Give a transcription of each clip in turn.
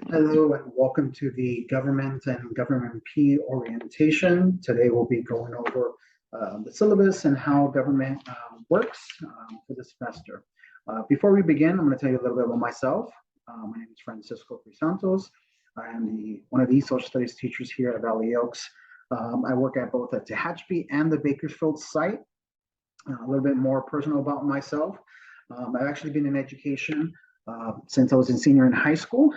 Hello and welcome to the Government and Government P orientation. Today we'll be going over the syllabus and how government works for this semester. Before we begin, I'm going to tell you a little bit about myself. My name is Francisco Crisantos. I am one of the social studies teachers here at Valley Oaks. I work at both the Tehachapi and the Bakersfield site. A little bit more personal about myself. I've actually been in education since I was a senior in high school.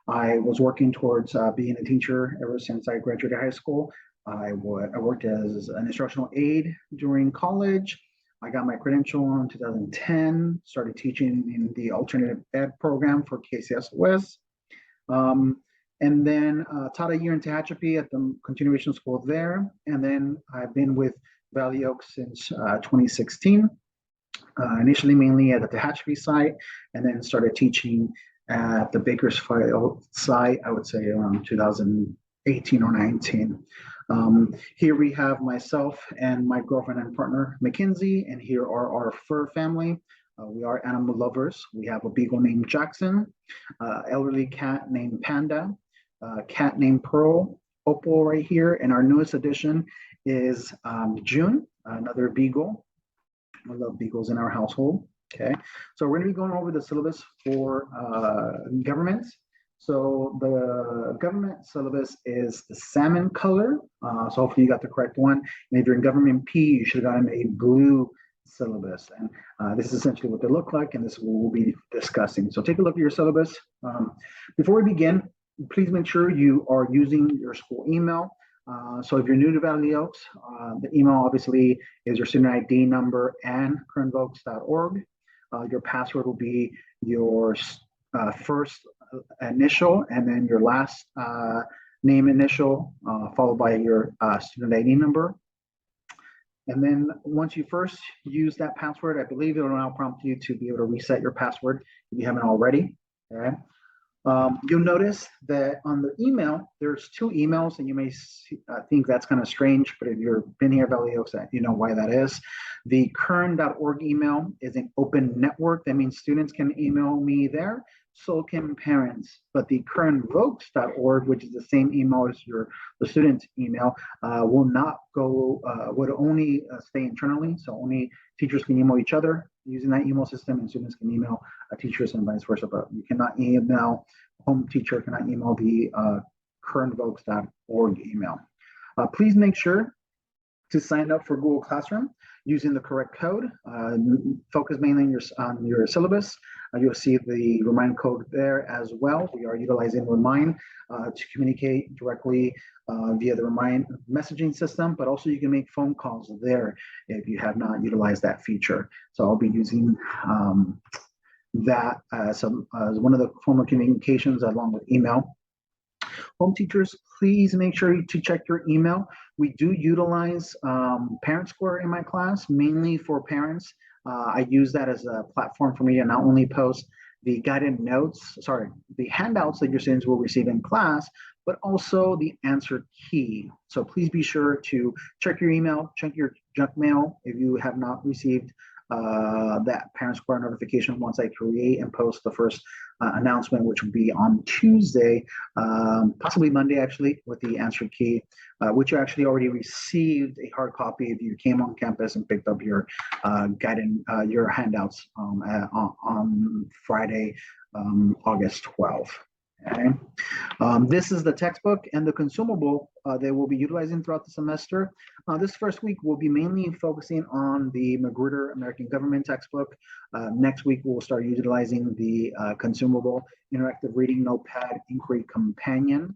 I was working towards being a teacher ever since I graduated high school. I worked as an instructional aide during college. I got my credential in 2010, started teaching in the alternative ed program for KCSOS. And then taught a year in Tehachapi at the continuation school there. And then I've been with Valley Oaks since 2016, initially mainly at the Tehachapi site, and then started teaching at the Bakersfield site, I would say around 2018 or 19. Here we have myself and my girlfriend and partner, Mackenzie, and here are our fur family. We are animal lovers. We have a beagle named Jackson, elderly cat named Panda, cat named Pearl, Opal right here, and our newest addition is June, another beagle. We love beagles in our household. Okay, so we're going to be going over the syllabus for government. So the government syllabus is the salmon color. So hopefully you got the correct one. And if you're in government P, you should have gotten a blue syllabus. And this is essentially what they look like, and this is what we'll be discussing. So take a look at your syllabus. Before we begin, please make sure you are using your school email. So if you're new to Valley Oaks, the email obviously is your student ID number and currentoaks.org. Your password will be your first initial and then your last name initial, followed by your student ID number. And then once you first use that password, I believe it will now prompt you to be able to reset your password if you haven't already. Okay. You'll notice that on the email, there's two emails, and you may think that's kind of strange, but if you've been here at Valley Oaks, you know why that is. The kern.org email is an open network. That means students can email me there, so can parents. But the kernvokes.org, which is the same email as the student's email, will not go, would only stay internally, so only teachers can email each other using that email system, and students can email teachers and vice versa, but you cannot email, home teacher cannot email the kernvokes.org email. Please make sure to sign up for Google Classroom using the correct code. Focus mainly on your syllabus. You'll see the Remind code there as well. We are utilizing Remind to communicate directly via the Remind messaging system, but also you can make phone calls there if you have not utilized that feature. So I'll be using that as one of the form of communications along with email. Home teachers, please make sure to check your email. We do utilize Parent Square in my class, mainly for parents. I use that as a platform for me to not only post the guided notes, the handouts that your students will receive in class, but also the answer key. So please be sure to check your email, check your junk mail if you have not received that Parent Square notification once I create and post the first announcement, which will be on Tuesday, possibly Monday actually, with the answer key, which you actually already received a hard copy if you came on campus and picked up your your handouts on Friday, August 12th. Okay. This is the textbook and the consumable they will be utilizing throughout the semester. This first week we'll be mainly focusing on the Magruder American Government textbook. Next week we'll start utilizing the consumable interactive reading notepad inquiry companion.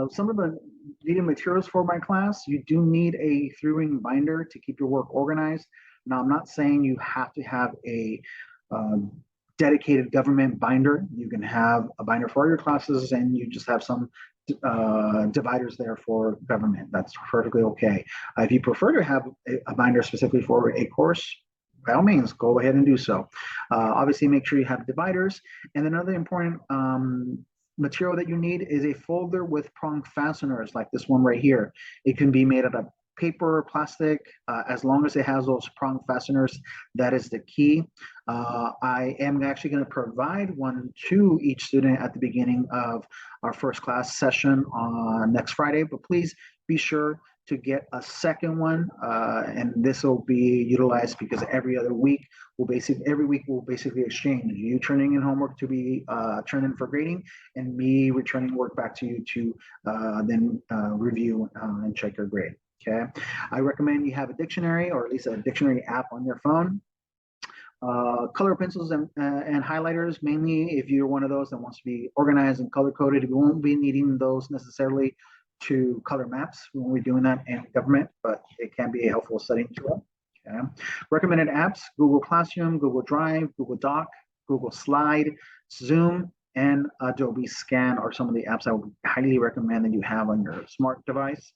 Some of the needed materials for my class, you do need a 3-ring binder to keep your work organized. Now, I'm not saying you have to have a dedicated government binder. You can have a binder for all your classes and you just have some dividers there for government. That's perfectly okay. If you prefer to have a binder specifically for a course, by all means, go ahead and do so. Obviously, make sure you have dividers. And another important material that you need is a folder with prong fasteners like this one right here. It can be made out of paper or plastic, as long as it has those prong fasteners, that is the key. I am actually going to provide one to each student at the beginning of our first class session on next Friday, but please be sure to get a second one, and this will be utilized because every week we'll basically exchange you turning in homework to be turned in for grading, and me returning work back to you to then review and check your grade. Okay, I recommend you have a dictionary, or at least a dictionary app on your phone. Color pencils and highlighters, mainly if you're one of those that wants to be organized and color coded. We won't be needing those necessarily to color maps. We won't be doing that in government, but it can be a helpful studying tool. Okay. Recommended apps: Google Classroom, Google Drive, Google Doc, Google Slide, Zoom, and Adobe Scan are some of the apps I would highly recommend that you have on your smart device.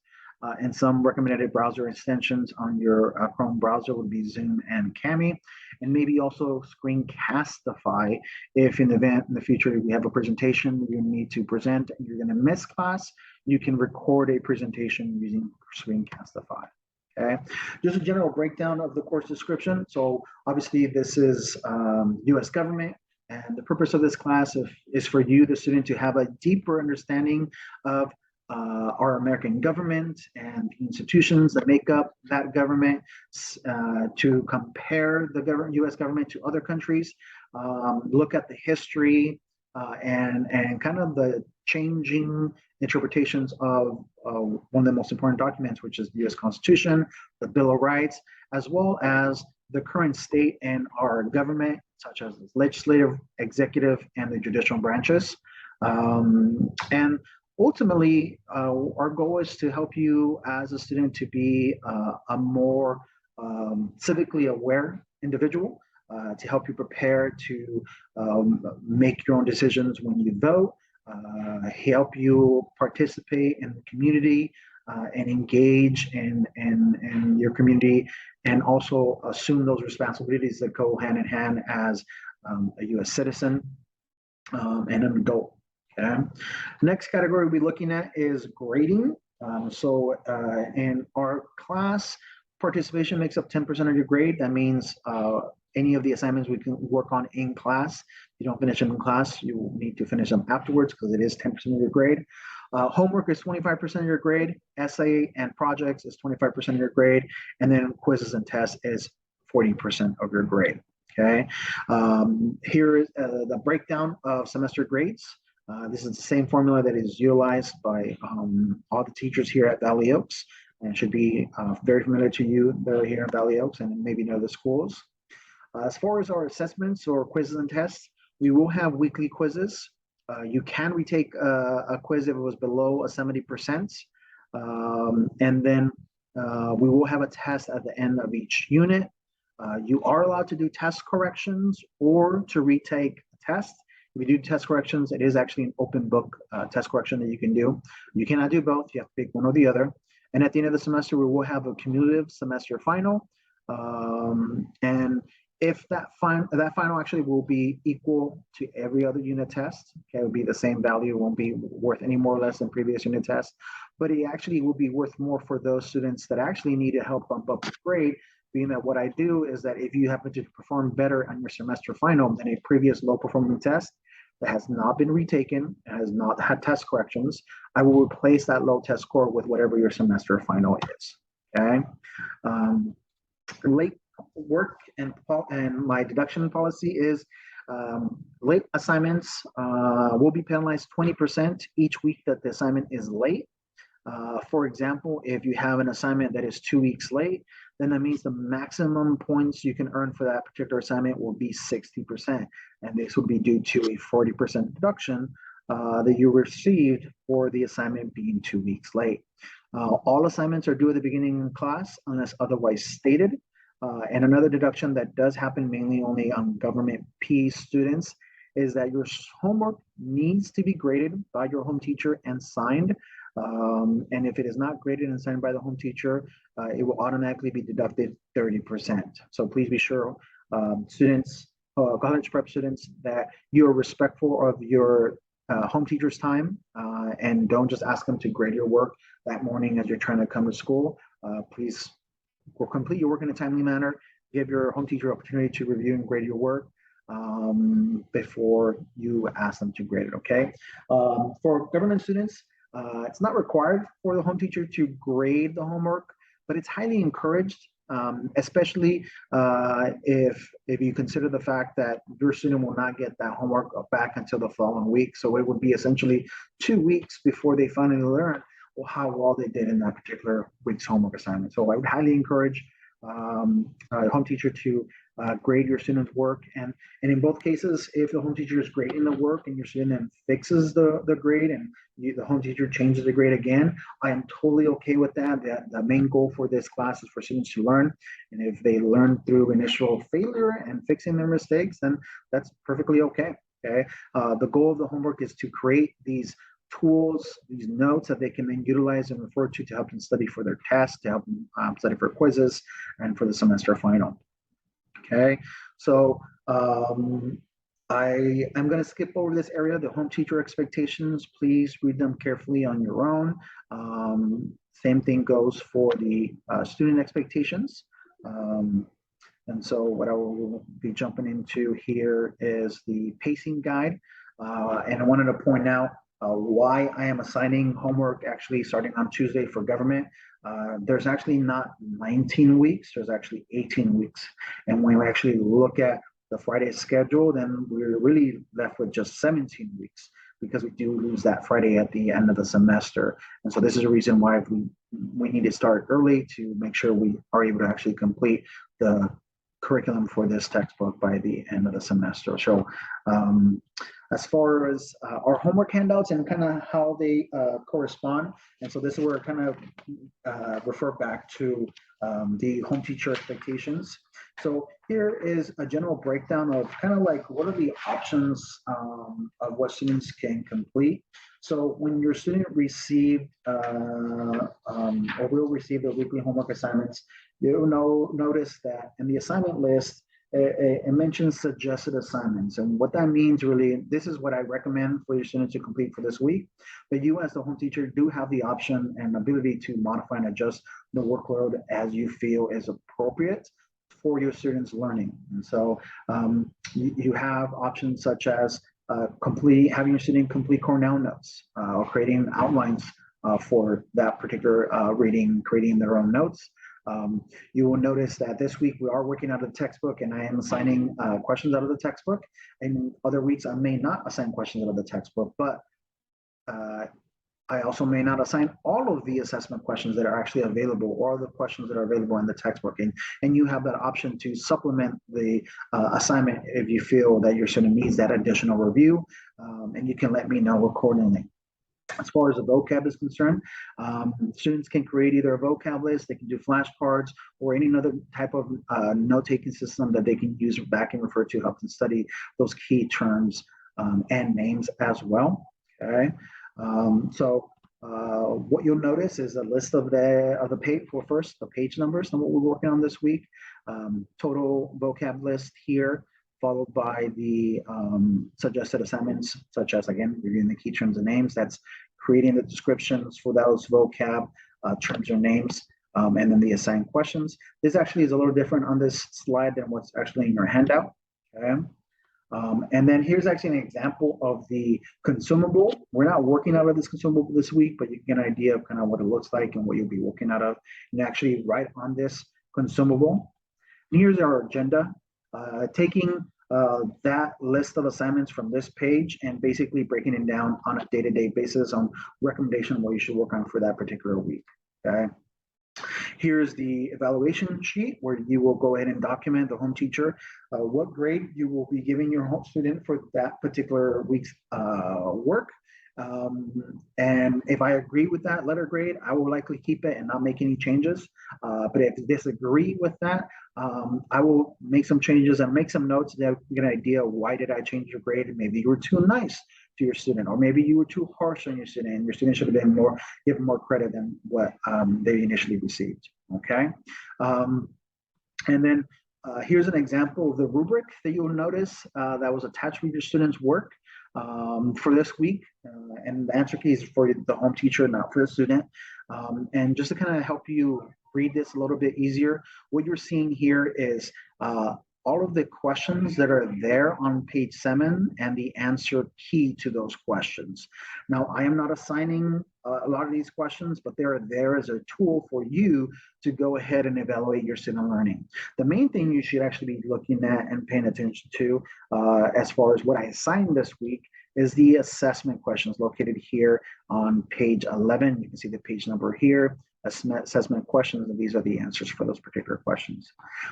And some recommended browser extensions on your Chrome browser would be Zoom and Kami, and maybe also Screencastify if in the future we have a presentation you need to present and you're going to miss class, you can record a presentation using Screencastify. Okay, just a general breakdown of the course description. So obviously this is U.S. government, and the purpose of this class is for you, the student, to have a deeper understanding of our American government and the institutions that make up that government, to compare the U.S. government to other countries, look at the history and kind of the changing interpretations of one of the most important documents, which is the U.S. Constitution, the Bill of Rights, as well as the current state in our government, such as the legislative, executive, and the judicial branches. And ultimately, our goal is to help you as a student to be a more civically aware individual, to help you prepare to make your own decisions when you vote, help you participate in the community and engage in your community, and also assume those responsibilities that go hand in hand as a U.S. citizen and an adult. Okay. Next category we'll be looking at is grading. In our class, participation makes up 10% of your grade. That means any of the assignments we can work on in class, you don't finish them in class, you will need to finish them afterwards because it is 10% of your grade. Homework is 25% of your grade. Essay and projects is 25% of your grade. And then quizzes and tests is 40% of your grade. Okay. Here is the breakdown of semester grades. This is the same formula that is utilized by all the teachers here at Valley Oaks, and should be very familiar to you that are here in Valley Oaks and maybe in other schools. As far as our assessments or quizzes and tests, we will have weekly quizzes. You can retake a quiz if it was below a 70%. And then we will have a test at the end of each unit. You are allowed to do test corrections or to retake a test. If you do test corrections, it is actually an open book test correction that you can do. You cannot do both. You have to pick one or the other. And at the end of the semester, we will have a cumulative semester final. And if that final actually will be equal to every other unit test, okay, it will be the same value. It won't be worth any more or less than previous unit tests, but it actually will be worth more for those students that actually need to help bump up the grade, being that what I do is that if you happen to perform better on your semester final than a previous low performing test that has not been retaken, has not had test corrections, I will replace that low test score with whatever your semester final is. Okay. Late work and my deduction policy is late assignments will be penalized 20% each week that the assignment is late. For example, if you have an assignment that is 2 weeks late, then that means the maximum points you can earn for that particular assignment will be 60%. And this would be due to a 40% deduction that you received for the assignment being 2 weeks late. All assignments are due at the beginning of class unless otherwise stated. And another deduction that does happen mainly only on government P students is that your homework needs to be graded by your home teacher and signed. And if it is not graded and signed by the home teacher, it will automatically be deducted 30%. So please be sure, students, college prep students, that you are respectful of your home teacher's time and don't just ask them to grade your work that morning as you're trying to come to school. please complete your work in a timely manner. Give your home teacher opportunity to review and grade your work before you ask them to grade it, okay? For government students, it's not required for the home teacher to grade the homework, but it's highly encouraged, especially if you consider the fact that your student will not get that homework back until the following week. So it would be essentially 2 weeks before they finally learn how well they did in that particular week's homework assignment. So I would highly encourage a home teacher to grade your student's work. And in both cases, if the home teacher is grading the work and your student then fixes the grade and the home teacher changes the grade again, I am totally okay with that. The main goal for this class is for students to learn. And if they learn through initial failure and fixing their mistakes, then that's perfectly okay. Okay. The goal of the homework is to create these tools, these notes that they can then utilize and refer to help them study for their tests, to help them study for quizzes and for the semester final. Okay, so I'm going to skip over this area, the home teacher expectations. Please read them carefully on your own. Same thing goes for the student expectations. And so what I will be jumping into here is the pacing guide. And I wanted to point out why I am assigning homework actually starting on Tuesday for government. There's actually not 19 weeks, there's actually 18 weeks. And when we actually look at the Friday schedule, then we're really left with just 17 weeks because we do lose that Friday at the end of the semester. And so this is a reason why we need to start early to make sure we are able to actually complete the curriculum for this textbook by the end of the semester. So as far as our homework handouts and kind of how they correspond, and so this is where I kind of refer back to the home teacher expectations. So here is a general breakdown of kind of like what are the options of what students can complete. So when your student received or will receive their weekly homework assignments, you'll notice that in the assignment list, it mentions suggested assignments. And what that means really, this is what I recommend for your students to complete for this week. But you as the home teacher do have the option and ability to modify and adjust the workload as you feel is appropriate for your students' learning. And so you have options such as having your student complete Cornell notes or creating outlines for that particular reading, creating their own notes. You will notice that this week we are working out of the textbook and I am assigning questions out of the textbook. And other weeks I may not assign questions out of the textbook, but I also may not assign all of the assessment questions that are actually available or the questions that are available in the textbook. And you have that option to supplement the assignment if you feel that your student needs that additional review, and you can let me know accordingly. As far as the vocab is concerned, students can create either a vocab list, they can do flashcards, or any other type of note-taking system that they can use back and refer to help them study those key terms and names as well. Okay, so what you'll notice is a list of the page for first the page numbers and what we're working on this week, total vocab list here, followed by the suggested assignments, such as, again, reviewing the key terms and names. That's creating the descriptions for those vocab terms or names, and then the assigned questions. This actually is a little different on this slide than what's actually in your handout. Okay. And then here's actually an example of the consumable. We're not working out of this consumable this week, but you get an idea of kind of what it looks like and what you'll be working out of. And actually write on this consumable. And here's our agenda. Taking that list of assignments from this page and basically breaking it down on a day-to-day basis on recommendation of what you should work on for that particular week. Okay. Here's the evaluation sheet where you will go ahead and document the home teacher what grade you will be giving your home student for that particular week's work. And if I agree with that letter grade, I will likely keep it and not make any changes. But if you disagree with that, I will make some changes and make some notes to get an idea of why did I change your grade. Maybe you were too nice to your student, or maybe you were too harsh on your student and your student should have been given more credit than what they initially received. Okay. And then here's an example of the rubric that you'll notice that was attached with your student's work for this week, and the answer key is for the home teacher, not for the student. And just to kind of help you read this a little bit easier, what you're seeing here is all of the questions that are there on page 7 and the answer key to those questions. Now, I am not assigning a lot of these questions, but they're there as a tool for you to go ahead and evaluate your student learning. The main thing you should actually be looking at and paying attention to as far as what I assigned this week is the assessment questions located here on page 11. You can see the page number here. Assessment questions, and these are the answers for those particular questions.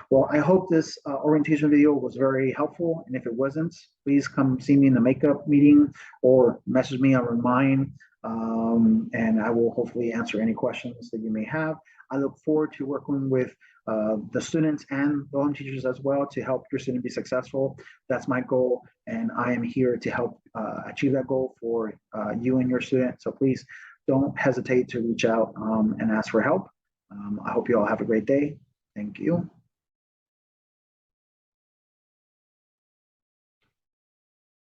Well, I hope this orientation video was very helpful, and if it wasn't, please come see me in the makeup meeting or message me on Remind, and I will hopefully answer any questions that you may have. I look forward to working with the students and the home teachers as well to help your student be successful. That's my goal, and I am here to help achieve that goal for you and your student. So please don't hesitate to reach out and ask for help. I hope you all have a great day. Thank you.